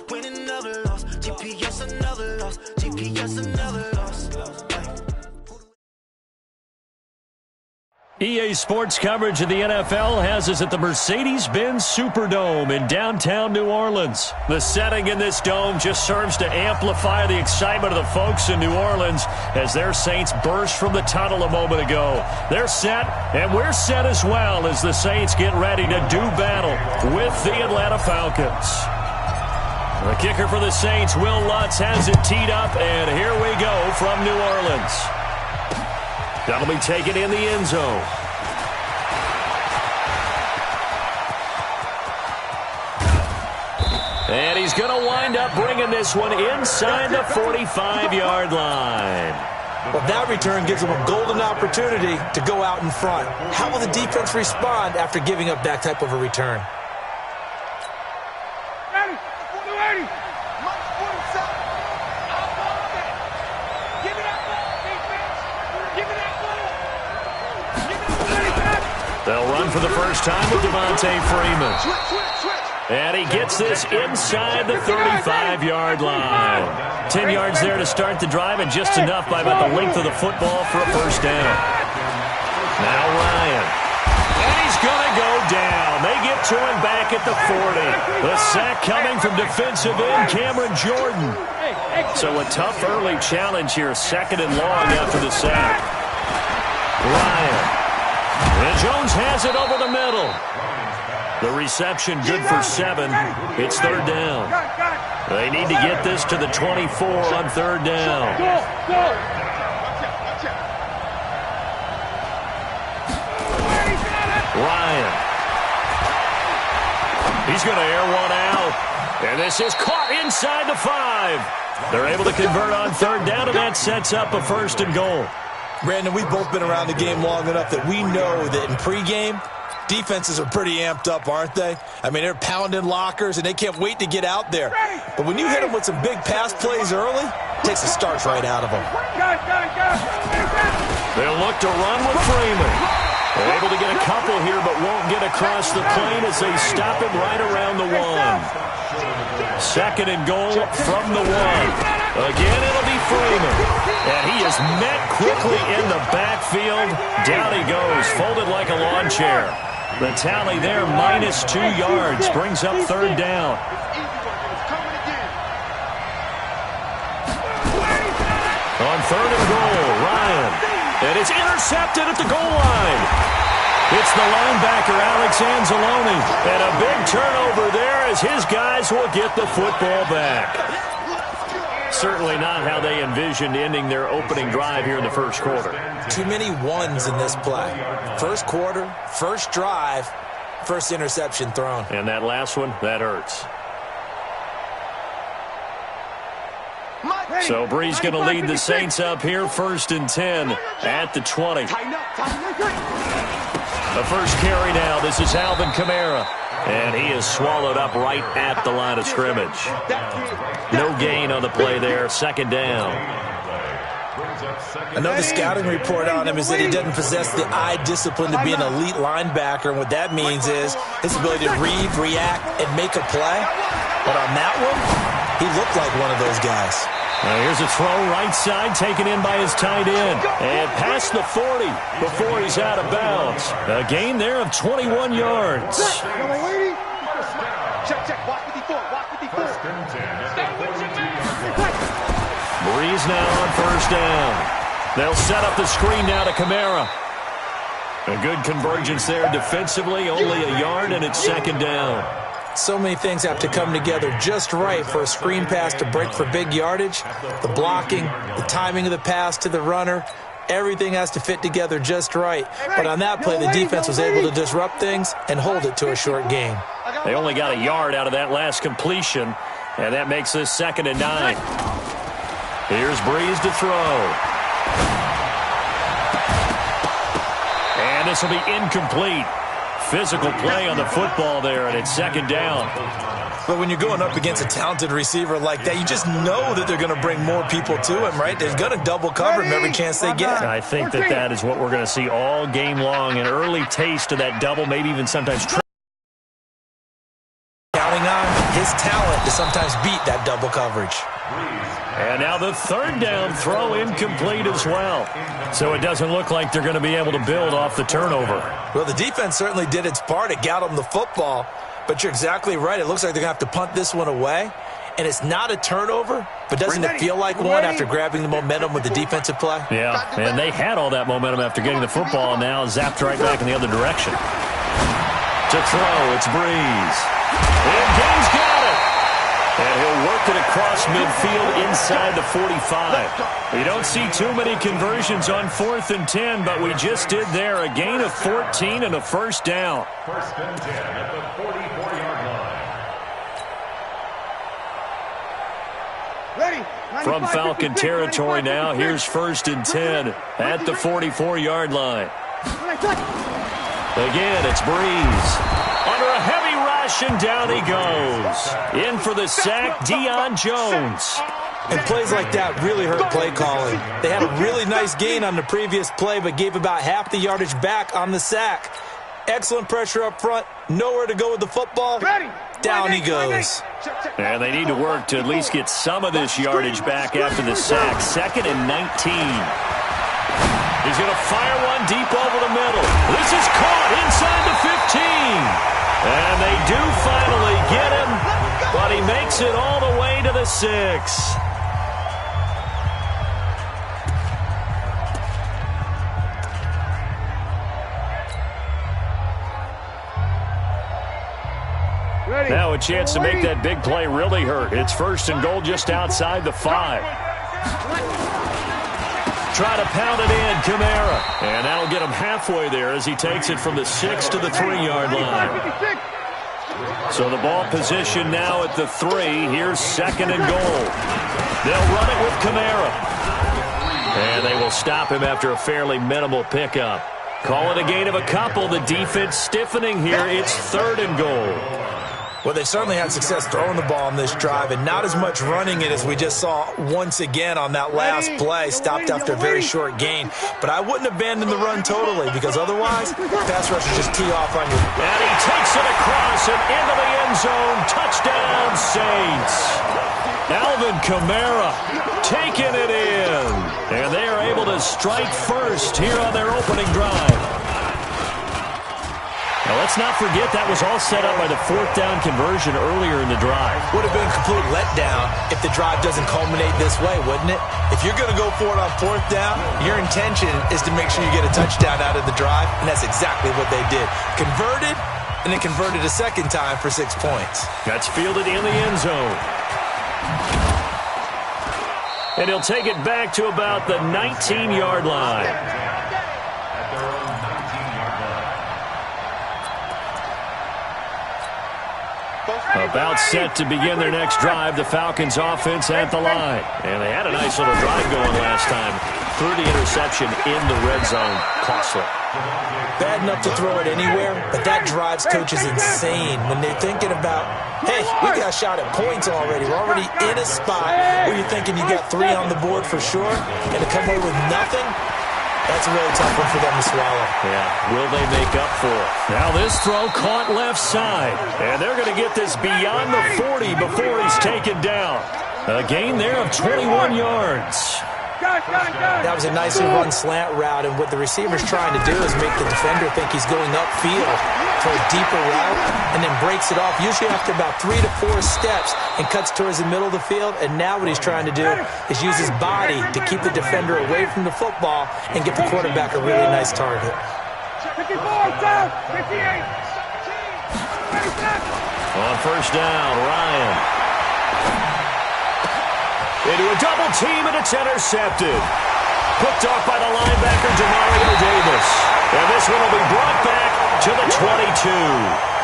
Winning another loss. GPS another loss. GPS another loss. EA Sports coverage of the NFL has us at the Mercedes-Benz Superdome in downtown New Orleans. The setting in this dome just serves to amplify the excitement of the folks in New Orleans as their Saints burst from the tunnel a moment ago. They're set, and we're set as well as the Saints get ready to do battle with the Atlanta Falcons. The kicker for the Saints, Will Lutz, has it teed up, and here we go from New Orleans. That'll be taken in the end zone. And he's going to wind up bringing this one inside the 45-yard line. Well, that return gives them a golden opportunity to go out in front. How will the defense respond after giving up that type of a return? They'll run for the first time with Devontae Freeman. And he gets this inside the 35-yard line. 10 yards there to start the drive, and just enough by about the length of the football for a first down. Now Ryan. And he's going to go down. They get to him back at the 40. The sack coming from defensive end Cameron Jordan. So a tough early challenge here, second and long after the sack. Ryan. And Jones has it over the middle. The reception good for 7. It's third down. They need to get this to the 24 on third down. Ryan. He's going to air one out. And this is caught inside the 5. They're able to convert on third down, and that sets up a first and goal. Brandon, we've both been around the game long enough that we know that in pregame, defenses are pretty amped up, aren't they? I mean, they're pounding lockers, and they can't wait to get out there. But when you hit them with some big pass plays early, it takes the starch right out of them. They'll look to run with Freeman. They're able to get a couple here, but won't get across the plane as they stop him right around the 1. Second and goal from the 1. Again, it'll be Freeman. And he is met quickly in the backfield. Down he goes, folded like a lawn chair. The tally there, -2 yards, brings up third down. On third and goal, Ryan. And it's intercepted at the goal line. It's the linebacker, Alex Anzalone. And a big turnover there as his guys will get the football back. Certainly not how they envisioned ending their opening drive here in the first quarter. Too many ones in this play. First quarter, first drive, first interception thrown. And that last one, that hurts. So Bree's going to lead the Saints up here, first and 10 at the 20. The first carry now. This is Alvin Kamara. And he is swallowed up right at the line of scrimmage. No gain on the play there. Second down. Another scouting report on him is that he doesn't possess the eye discipline to be an elite linebacker. And what that means is his ability to read, react, and make a play. But on that one, he looked like one of those guys. Now here's a throw right side taken in by his tight end. And past the 40 before he's out of bounds. A gain there of 21 yards. Breeze now on first down. They'll set up the screen now to Kamara. A good convergence there defensively. Only a yard, and it's second down. So many things have to come together just right for a screen pass to break for big yardage. The blocking, the timing of the pass to the runner, everything has to fit together just right. But on that play, the defense was able to disrupt things and hold it to a short gain. They only got a yard out of that last completion, and that makes this second and 9. Here's Breeze to throw. And this will be incomplete. Physical play on the football there, and it's second down. But when you're going up against a talented receiver like that, you just know that they're going to bring more people to him, right? They're going to double cover him every chance they get. I think that is what we're going to see all game long, an early taste of that double, maybe even sometimes triple. Counting on his talent to sometimes beat that double coverage. And now the third down throw incomplete as well. So it doesn't look like they're going to be able to build off the turnover. Well, the defense certainly did its part. It got them the football. But you're exactly right. It looks like they're going to have to punt this one away. And it's not a turnover, but doesn't it feel like one after grabbing the momentum with the defensive play? Yeah, and they had all that momentum after getting the football, and now zapped right back in the other direction. To throw, it's Breeze. And Gaines got it. And he'll work it across midfield inside the 45. You don't see too many conversions on 4th and 10, but we just did there. A gain of 14 and a first down. First and 10 at the 44-yard line. From Falcon territory now, here's 1st and 10 at the 44-yard line. Again, it's Breeze. Under a heavy rush, and down he goes. In for the sack, Deion Jones. And plays like that really hurt play calling. They had a really nice gain on the previous play, but gave about half the yardage back on the sack. Excellent pressure up front. Nowhere to go with the football. Down he goes. And they need to work to at least get some of this yardage back after the sack. 2nd and 19. He's going to fire one deep over the middle. This is caught inside the 15. And they do finally get him, but he makes it all the way to the 6. Now a chance to make that big play really hurt. It's 1st and goal just outside the 5. Try to pound it in, Kamara. And that'll get him halfway there as he takes it from the 6 to the 3-yard line. So the ball position now at the 3. Here's 2nd and goal. They'll run it with Kamara. And they will stop him after a fairly minimal pickup. Call it a gain of a couple. The defense stiffening here. It's 3rd and goal. Well, they certainly had success throwing the ball on this drive, and not as much running it as we just saw once again on that last play, stopped after a very short gain. But I wouldn't abandon the run totally, because otherwise, pass rushers just tee off on you. And he takes it across and into the end zone. Touchdown, Saints. Alvin Kamara taking it in. And they are able to strike first here on their opening drive. Now, let's not forget that was all set up by the 4th down conversion earlier in the drive. Would have been a complete letdown if the drive doesn't culminate this way, wouldn't it? If you're going to go for it on 4th down, your intention is to make sure you get a touchdown out of the drive, and that's exactly what they did. Converted, and then converted a second time for 6 points. That's fielded in the end zone. And he'll take it back to about the 19-yard line. About set to begin their next drive, the Falcons offense at the line. And they had a nice little drive going last time. Through the interception in the red zone. Costly. Bad enough to throw it anywhere, but that drives coaches insane when they're thinking about, hey, we got a shot at points already. We're already in a spot where you're thinking you got 3 on the board for sure, and to come away with nothing, that's a really tough one for them to swallow. Yeah, will they make up for it? Now this throw caught left side. And they're going to get this beyond the 40 before he's taken down. A gain there of 21 yards. That was a nicely run slant route, and what the receiver's trying to do is make the defender think he's going upfield for a deeper route, and then breaks it off, usually after about 3 to 4 steps, and cuts towards the middle of the field. And now what he's trying to do is use his body to keep the defender away from the football and get the quarterback a really nice target. On 1st down, Ryan. Into a double team, and it's intercepted. Picked off by the linebacker, Demario Davis. And this one will be brought back to the 22.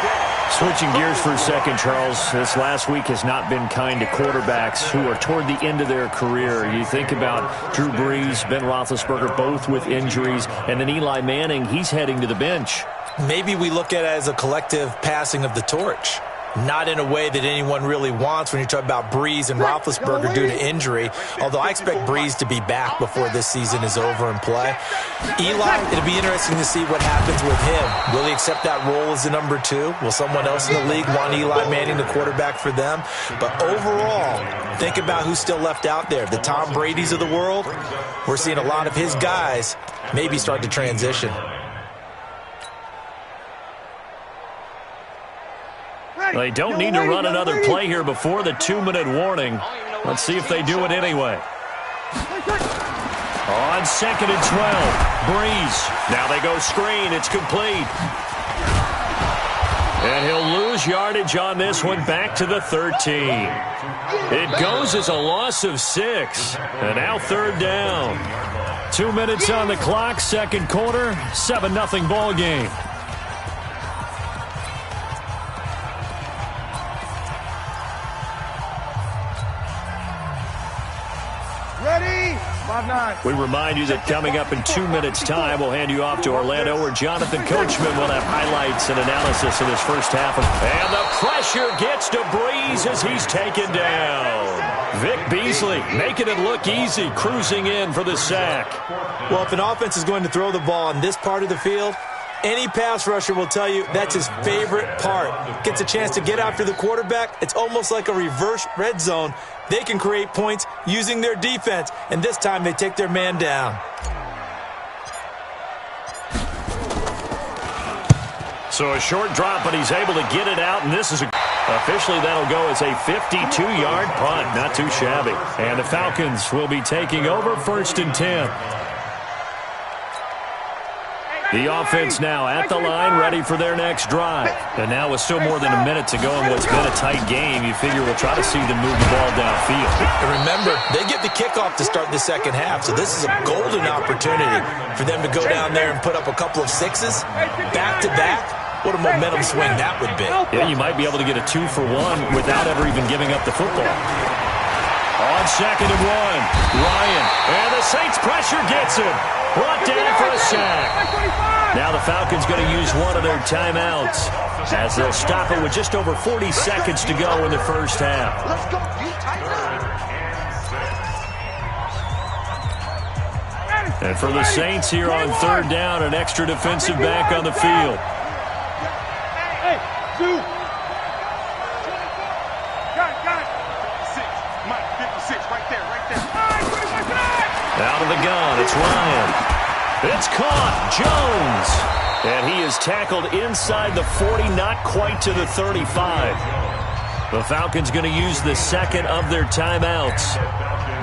Switching gears for a second, Charles. This last week has not been kind to quarterbacks who are toward the end of their career. You think about Drew Brees, Ben Roethlisberger, both with injuries, and then Eli Manning, he's heading to the bench. Maybe we look at it as a collective passing of the torch. not in a way that anyone really wants when you talk about Breeze and Roethlisberger due to injury, although I expect Breeze to be back before this season is over and play. Eli, it'll be interesting to see what happens with him. Will he accept that role as the number 2? Will someone else in the league want Eli Manning, the quarterback, for them? But overall, think about who's still left out there. The Tom Brady's of the world, we're seeing a lot of his guys maybe start to transition. They don't need to run another play here before the 2-minute warning. Let's see if they do it anyway. On 2nd and 12, Breeze. Now they go screen. It's complete. And he'll lose yardage on this one, back to the 13. It goes as a loss of 6. And now 3rd down. 2 minutes on the clock, 2nd quarter, 7-0 ball game. We remind you that coming up in 2 minutes' time, we'll hand you off to Orlando, where Jonathan Coachman will have highlights and analysis of this first half. And the pressure gets to Breeze as he's taken down. Vic Beasley making it look easy, cruising in for the sack. Well, if an offense is going to throw the ball in this part of the field, any pass rusher will tell you that's his favorite part. Gets a chance to get after the quarterback. It's almost like a reverse red zone. They can create points using their defense, and this time they take their man down. So a short drop, but he's able to get it out, and this is officially that'll go as a 52-yard punt. Not too shabby. And the Falcons will be taking over 1st and 10. The offense now at the line, ready for their next drive. And now with still more than a minute to go in what's been a tight game, you figure we'll try to see them move the ball downfield. And remember, they get the kickoff to start the second half, so this is a golden opportunity for them to go down there and put up a couple of 6s back-to-back. What a momentum swing that would be. Yeah, you might be able to get a 2-for-1 without ever even giving up the football. On 2nd and 1, Ryan. And the Saints pressure gets him. Brought down for a sack. Now the Falcons going to use one of their timeouts as they'll stop it with just over 40 seconds to go in the first half. And for the Saints here on 3rd down, an extra defensive back on the field. Out of the gun, it's Ryan. It's caught, Jones. And he is tackled inside the 40, not quite to the 35. The Falcons going to use the 2nd of their timeouts,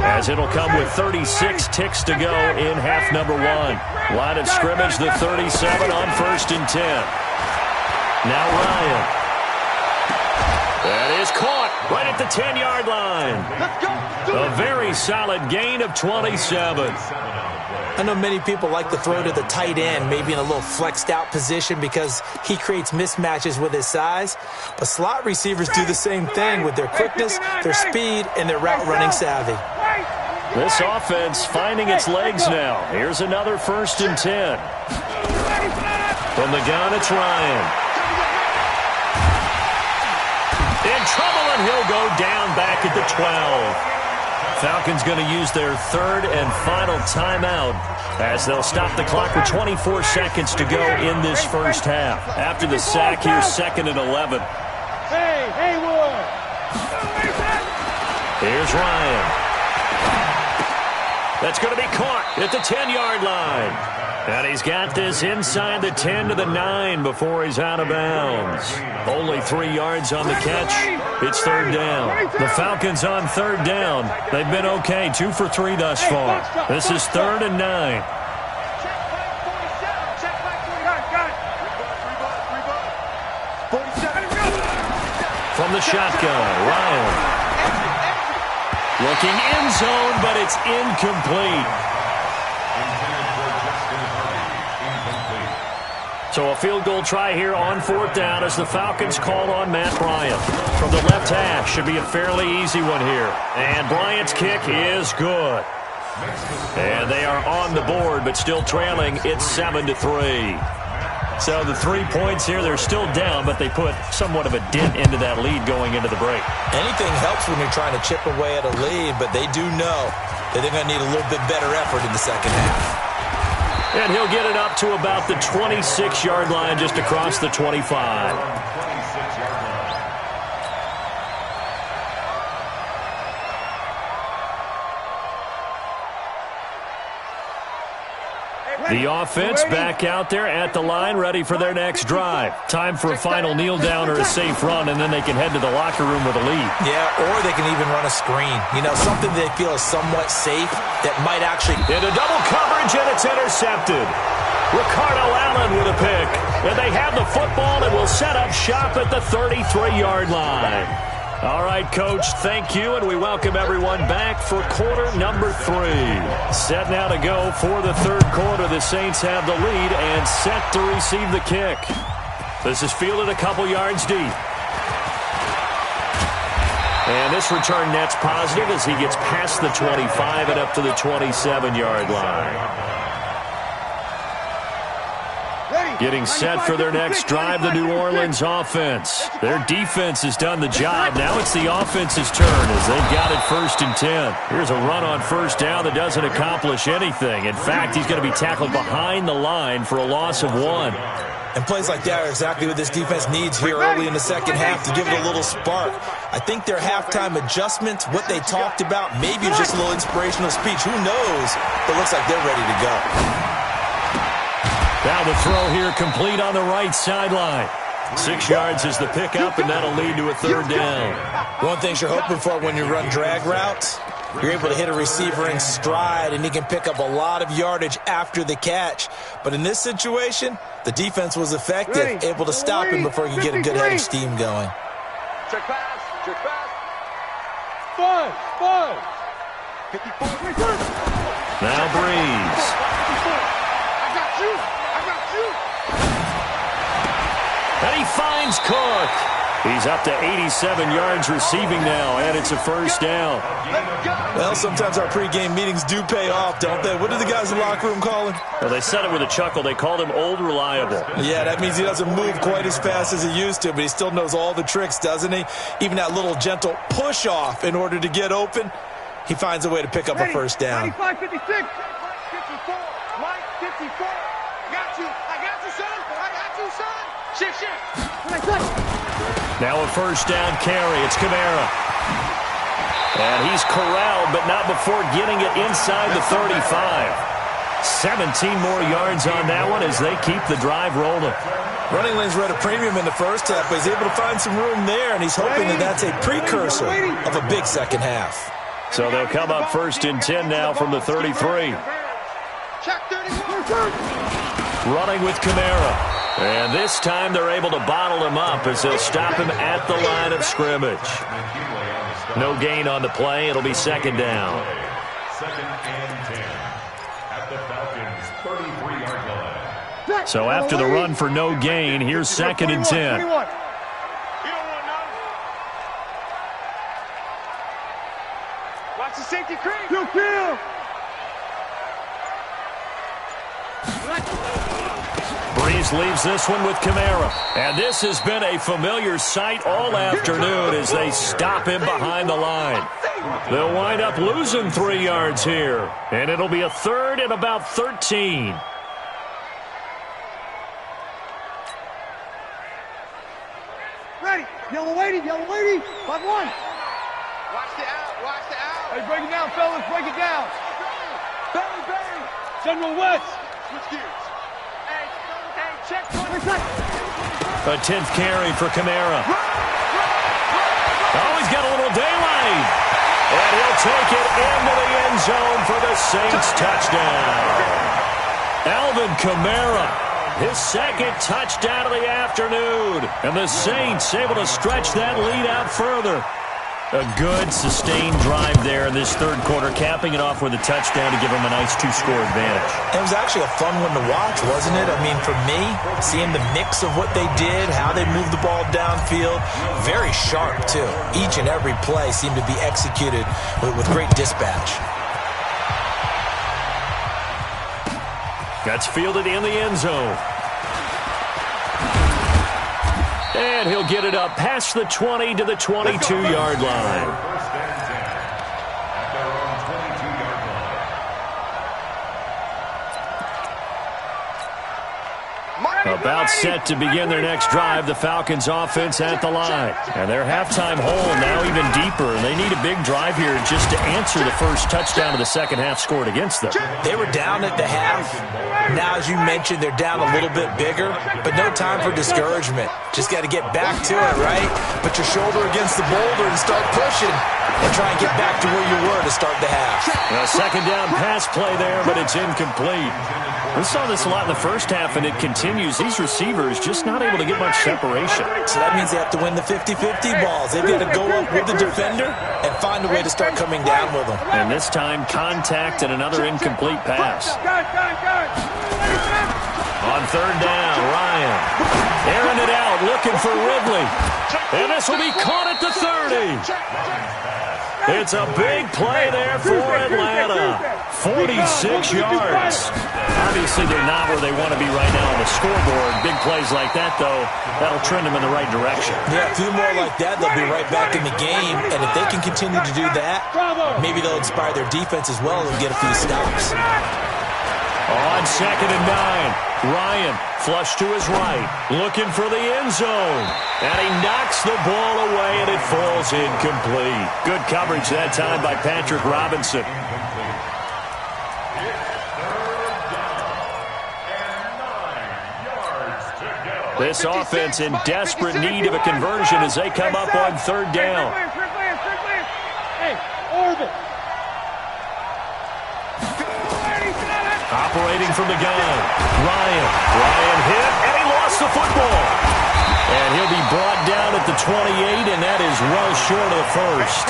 as it'll come with 36 ticks to go in half number 1. Line of scrimmage, the 37 on 1st and 10. Now Ryan. That is caught right at the 10-yard line. A very solid gain of 27. I know many people like to throw to the tight end, maybe in a little flexed out position because he creates mismatches with his size. But slot receivers do the same thing with their quickness, their speed, and their route running savvy. This offense finding its legs now. Here's another 1st and 10. From the gun, it's Ryan. In trouble, and he'll go down back at the 12. Falcons going to use their 3rd and final timeout as they'll stop the clock with 24 seconds to go in this first half. After the sack, here's 2nd and 11. Hey, Haywood! Here's Ryan. That's going to be caught at the 10-yard line. And he's got this inside the 10 to the 9 before he's out of bounds. Only 3 yards on the catch. It's 3rd down. The Falcons on 3rd down. They've been okay, 2 for 3 thus far. This is 3rd and 9. From the shotgun, Ryan. Looking end zone, but it's incomplete. So a field goal try here on 4th down as the Falcons call on Matt Bryant. From the left hash, should be a fairly easy one here. And Bryant's kick is good. And they are on the board, but still trailing. It's 7-3. So the 3 points here, they're still down, but they put somewhat of a dent into that lead going into the break. Anything helps when you're trying to chip away at a lead, but they do know that they're going to need a little bit better effort in the second half. And he'll get it up to about the 26-yard line, just across the 25. The offense back out there at the line, ready for their next drive. Time for a final kneel down or a safe run, and then they can head to the locker room with a lead. Yeah, or they can even run a screen. You know, something they feel is somewhat safe that might actually... Into double coverage, and it's intercepted. Ricardo Allen with a pick. And they have the football and will set up shop at the 33-yard line. All right, Coach, thank you, and we welcome everyone back for quarter number 3. Set now to go for the third quarter. The Saints have the lead and set to receive the kick. This is fielded a couple yards deep. And this return net's positive as he gets past the 25 and up to the 27-yard line. Getting set for their next drive, the New Orleans offense. Their defense has done the job. Now it's the offense's turn as they've got it 1st and 10. Here's a run on first down that doesn't accomplish anything. In fact, he's going to be tackled behind the line for a loss of 1. And plays like that are exactly what this defense needs here early in the second half to give it a little spark. I think their halftime adjustments, what they talked about, maybe it's just a little inspirational speech. Who knows? But it looks like they're ready to go. Now the throw here complete on the right sideline. 6 yards is the pickup, and that'll lead to a third down. One thing you're hoping for when you run drag routes, you're able to hit a receiver in stride, and he can pick up a lot of yardage after the catch. But in this situation, the defense was effective, able to stop him before he could get a good head of steam going. Check pass. Check pass. Fun. 54. Now Breeze. I got you. And he finds Cook. He's up to 87 yards receiving now, and it's a first down. Well, sometimes our pregame meetings do pay off, don't they? What do the guys in the locker room call him? Well, they said it with a chuckle. They called him Old Reliable. Yeah, that means he doesn't move quite as fast as he used to, but he still knows all the tricks, doesn't he? Even that little gentle push-off in order to get open, he finds a way to pick up a first down. 95, 56, 54, Mike, 54. I got you, son. Shift. Now a first down carry. It's Kamara. And he's corralled, but not before getting it inside the 35. 17 more yards on that one as they keep the drive rolling. Running lanes were at a premium in the first half, but he's able to find some room there, and he's hoping that that's a precursor of a big second half. So they'll come up 1st and 10 now from the 33. Running with Kamara. And this time they're able to bottle him up as they'll stop him at the line of scrimmage. No gain on the play. It'll be second down. 2nd and 10 at the Falcons' 33-yard line. So after the run for no gain, here's 2nd and 10. Watch the safety creep. Breeze leaves this one with Kamara. And this has been a familiar sight all afternoon as they stop him behind the line. They'll wind up losing 3 yards here. And it'll be a third and about 13. Ready. Yellow lady. 5-1. Watch the out. Hey, break it down, fellas. Break it down. Barry. General West. Switch gears. Check. A 10th carry for Kamara. Oh, he's got a little daylight. And he'll take it into the end zone for the Saints touchdown. Alvin Kamara, his 2nd touchdown of the afternoon. And the Saints able to stretch that lead out further. A good, sustained drive there in this third quarter, capping it off with a touchdown to give them a nice 2-score advantage. It was actually a fun one to watch, wasn't it? I mean, for me, seeing the mix of what they did, how they moved the ball downfield, very sharp, too. Each and every play seemed to be executed with great dispatch. That's fielded in the end zone. And he'll get it up past the 20 to the 22-yard line. First and 10 at their own 22-yard line. About set to begin their next drive, the Falcons offense at the line. And their halftime hole now even deeper, and they need a big drive here just to answer the first touchdown of the second half scored against them. They were down at the half. Now, as you mentioned, they're down a little bit bigger, but no time for discouragement. Just got to get back to it, right? Put your shoulder against the boulder and start pushing and try and get back to where you were to start the half. A second down pass play there, but it's incomplete. We saw this a lot in the first half, and it continues. These receivers just not able to get much separation. So that means they have to win the 50-50 balls. They've got to go up with the defender and find a way to start coming down with them. And this time, contact and another incomplete pass. On third down, Ryan airing it out, looking for Ridley. And this will be caught at the 30. It's a big play there for Atlanta. 46 yards. Obviously, they're not where they want to be right now on the scoreboard. Big plays like that, though, that'll trend them in the right direction. Yeah, a few more like that, they'll be right back in the game. And if they can continue to do that, maybe they'll inspire their defense as well and get a few stops. On second and 9, Ryan flush to his right, looking for the end zone. And he knocks the ball away, and it falls incomplete. Good coverage that time by Patrick Robinson. This offense in desperate need of a conversion as they come up on third down. Hey, Orville. Operating from the gun, Ryan hit, and he lost the football. And he'll be brought down at the 28, and that is well short of the first.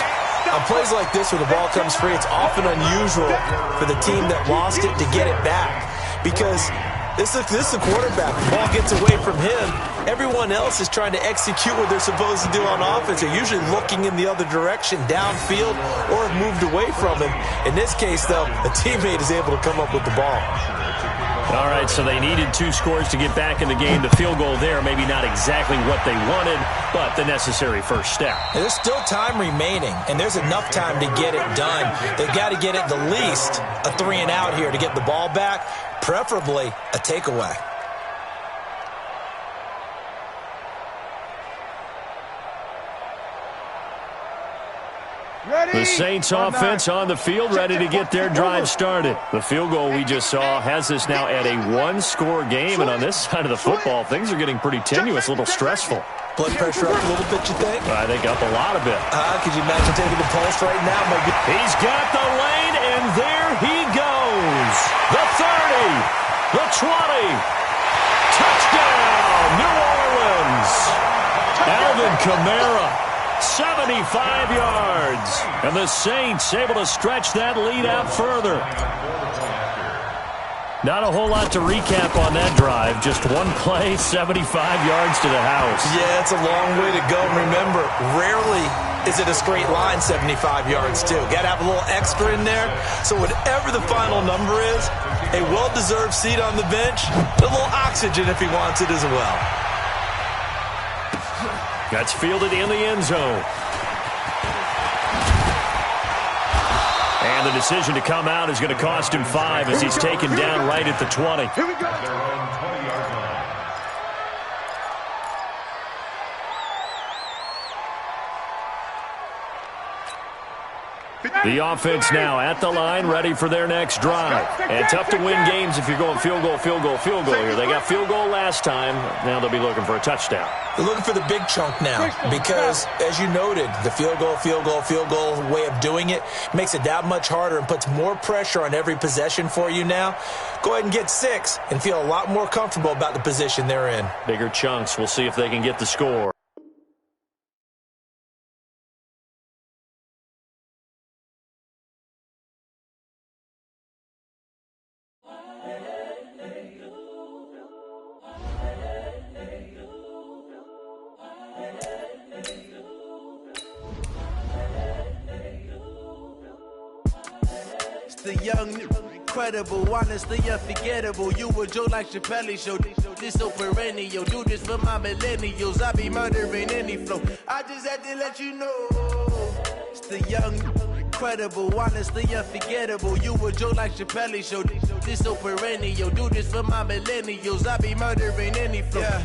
On plays like this where the ball comes free, it's often unusual for the team that lost it to get it back. Because this is the quarterback. The ball gets away from him. Everyone else is trying to execute what they're supposed to do on offense. They're usually looking in the other direction, downfield, or have moved away from him. In this case, though, a teammate is able to come up with the ball. All right, so they needed 2 scores to get back in the game. The field goal there, maybe not exactly what they wanted, but the necessary first step. And there's still time remaining, and there's enough time to get it done. They've got to get at the least a 3-and-out here to get the ball back, preferably a takeaway. The Saints offense on the field, ready to get their drive started. The field goal we just saw has this now at a 1-score game, and on this side of the football, things are getting pretty tenuous, a little stressful. Blood pressure up a little bit, you think? I think up a lot of it. Could you imagine taking the pulse right now? He's got the lane, and there he goes. The 30, the 20. Touchdown, New Orleans. Alvin Kamara. 75 yards. And the Saints able to stretch that lead out further. Not a whole lot to recap on that drive. Just one play, 75 yards to the house. Yeah, it's a long way to go. Remember, rarely is it a straight line 75 yards, too. Got to have a little extra in there. So whatever the final number is, a well-deserved seat on the bench, a little oxygen if he wants it as well. That's fielded in the end zone. And the decision to come out is going to cost him 5 as he's taken down right at the 20. Their own 20-yard line. The offense now at the line, ready for their next drive. And tough to win games if you're going field goal here. They got field goal last time. Now they'll be looking for a touchdown. They're looking for the big chunk now because, as you noted, the field goal way of doing it makes it that much harder and puts more pressure on every possession for you now. Go ahead and get 6 and feel a lot more comfortable about the position they're in. Bigger chunks. We'll see if they can get the score. The young incredible, honestly unforgettable. You a joke like Chappelle Show. This so perennial, do this for my millennials. I be murdering any flow. I just had to let you know. It's the young, incredible, honestly unforgettable. You a joke like Chappelle Show. This so perennial, do this for my millennials. I be murdering any flow.